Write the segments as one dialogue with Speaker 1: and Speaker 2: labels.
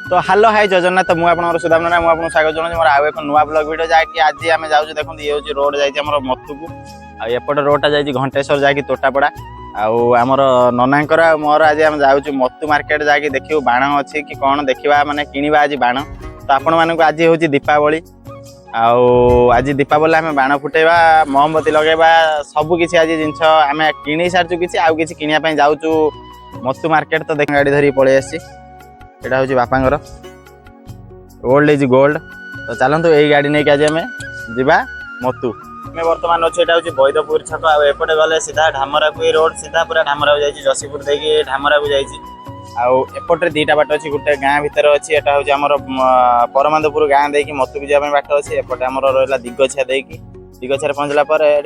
Speaker 1: तो hello hi Jagannath तो मुझे सुदाम ना मुझे स्वागत जनाऊँ मोर आउ एक नुआ ब्लॉग वीडियो जहाँकि आज आम जाऊँ देखो ये हूँ रोड जाइए मत्तु को आउट रोडटा जाइए घंटेश्वर जाकि तोटापड़ा आमर ननांकर मोर आज आम जाऊँ मत्तु मार्केट जाकि देखिए बाण अच्छी कि कौन देखा माने किणवा आज बाण तो आपण मानक आज हूँ दीपावली आज दीपावली आम बाण फुटेबा मोमबत्ती लगेबा सबकिछि आज जिनस आम कि सारी किसी आउ कि किनापी जाऊँ मत्तु मार्केट तो देख गाड़ी धरी पलि आसी एटा हूँ बापांगर ओल्ड इज गोल्ड तो चलतु यही गाड़ी नहीं आज आम जा मत्तु आम बर्तमान अच्छे यहाँ हूँ बैदपुर छक आएपटे गले सीधा ढामरा को रोड सीधा पूरा ढामरा को जाइए जसीपुर देखिए ढामरा को जापटे दुईटा बाट अच्छी गोटे गाँ भितर अच्छी यहाँ हूँ आम परमानंदपुर गाँ देखिए मत्तु जावाई बाट अच्छी एपटे आम रहा दिगछिया दिगछिया पहुँचला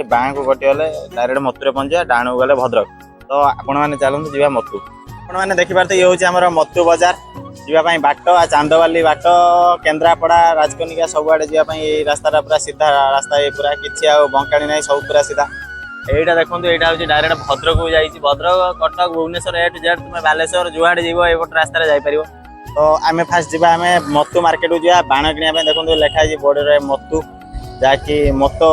Speaker 1: बाँ को कटिगले डायरेक्ट मत्तुरे पहुँचा डाण को गले भद्रक तो आपण मैंने चलते जा मत्तु आपण मैंने देखिपारे ये हूँ आम मत्तु बजार जावाई बाट चांदवाली बाट केन्द्रापड़ा राजकनिका सबुआड़े जावाई रास्ता पूरा सीधा रास्ता ये पूरा किसी बंकाणी ना सब पूरा सीधा यहीटा देखो यहाँ हूँ डायरेक्ट भद्रक को जाइए भद्रक कटक भुवनेश्वर ए टू जेड तुम बालेश्वर जुआड़े जीव ये रास्तार जापर तो आम फास्ट जा मत्तु मार्केट को जा बाण किणा देखो लिखाई बोर्ड मत्तु जहाँकि मत्तो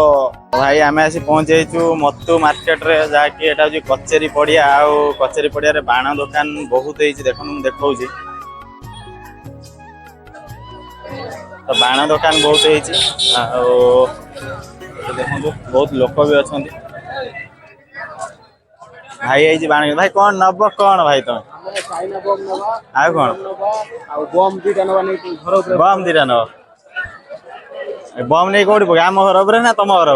Speaker 1: भाई आम आसी पहुँचु मत्तु मार्केट रे जहाँकि यहाँ हूँ कचेरी पड़िया कचेरी पड़िया बाण दुकान बहुत होती देखो देखा तो बाण दुकान बहुत देखो बहुत लोक भी अच्छा भाई आई बाण भाई कौन नब कौन भाई तुम आउ कौन बम दीटा नब बम नहीं कौटी पक आम घर उपरे ना तुम घर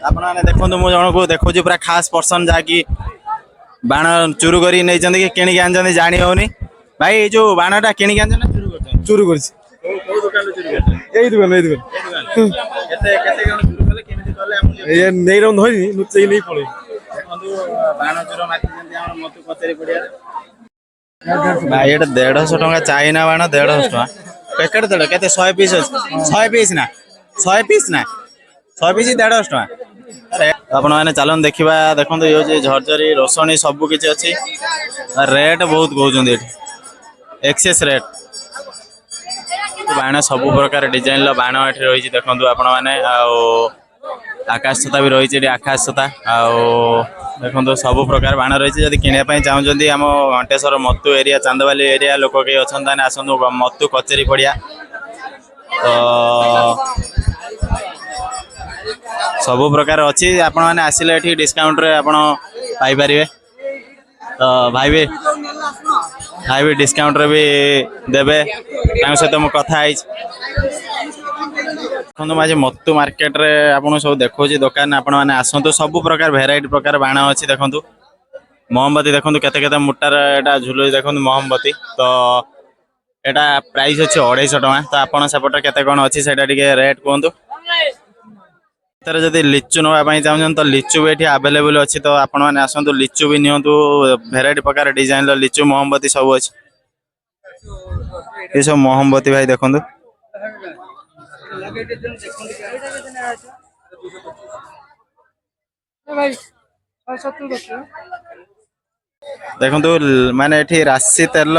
Speaker 1: आपने देखो मुझे जन को देखो पूरा खास पर्सन जहाँकि बाण चुरू कर किणिक आनी जानी होनी भाई जो बाणटा किणिक आना
Speaker 2: चोरी कर
Speaker 1: भाई ये 150 टका चाइना बाण 150 टका पैकेट देड़ के 100 पीस 100 पीस ना 100 पीस ना 100 पीस 150 टका आपण मैंने चलन देखा देखो ये झरझरी रोशनी सबू किसी अच्छी रेट बहुत कहते एक्सेस रेट बाण सब प्रकार डिजाइन बाण ये रही देखो आपण मैंने आकाश छता भी रही आकाश छता देखो सब प्रकार बाण रही जब किणापी चाहते आम घंटेश्वर मत्तु एरिया चांदवाली एरिया लोक कई अच्छा आसतु मत्तु कचेरी पड़िया तो सब प्रकार अच्छी आपण मैंने आसिले ये डिस्काउंट रे आपण पाइपर तो भाई भी डिस्काउंट रे भी देवे सहित मुझे कथा देखो आज मत्तु मार्केट रे आपन सब देखो दुकान आपण मैंने आसतु सब प्रकार भेराइटी प्रकार बाण अच्छी देखो मोमबत्ती देखो केते मोटार एटा झुल देखो मोमबत्ती तो एटा प्राइस अच्छे 250 टका तो आपन सेपटे केते कौन अच्छी से रेट कहतु जब लिचु नापी चाहते तो लिचु भी ये आवेलेबल अच्छी तो आपण मैंने आसतु लिचु भी नियंतु भेराइटी प्रकार डिजाइन लिचु मोमबत्ती सब अच्छी ये सब मोमबत्ती भाई देखो देखो माने ये राशि तेल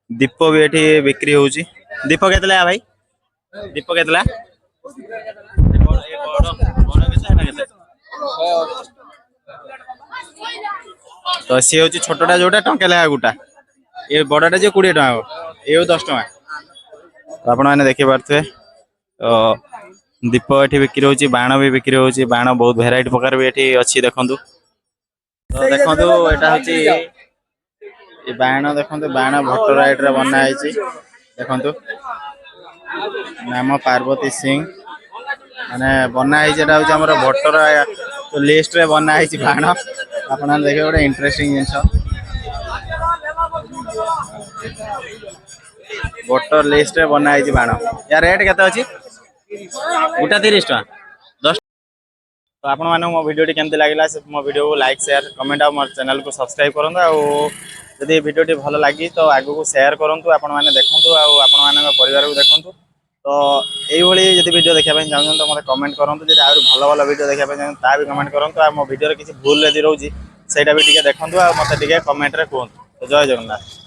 Speaker 1: दीप भी ये बिक्री हो दीप के भाई दीप के तो सी हूँ छोटा जोटा टंके लगा गोटा ये बड़ाटा जो 20 टका ये 10 टका तो आप देखी पारे तो दीप ये बिक्री होची बाण भी बिक्री होची बाण बहुत भेराइटी प्रकार भी ये अच्छी देखु तो देखो यहाँ हूँ बाण देखो बाण भट्टराइट रे बना देखु नाम पार्वती सिंह माने बनाई हूँ आम भट्टर लिस्ट रे बनाई बाण आप देखिए गोटे इंटरेस्टिंग जिनस भट्टर लिस्ट रे बनाई बाण या रेट केते अच्छी गोटा 30 टका 10 तो आपण माने मो वीडियो केमती लागला मो वीडियो को लाइक शेयर कमेंट और मोर चैनल को सब्सक्राइब करंतु जदि वीडियो भल लगी तो आगु को शेयर करंतु आपण माने देखंतु आपण माने परिवार को देखंतु तो यही जब वीडियो देखा चाहते तो मतलब कमेंट करूँ जब भल भल वीडियो देखा भी कमेंट करूँ आ मो वीडियो किसी भूल यदि रोचे ସେଇଟା ବି ଟିକେ ଦେଖନ୍ତୁ ଆଉ ମତେ ଟିକେ କମେଣ୍ଟରେ କୁହନ୍ତୁ। ଜୟ ଜଗନ୍ନାଥ।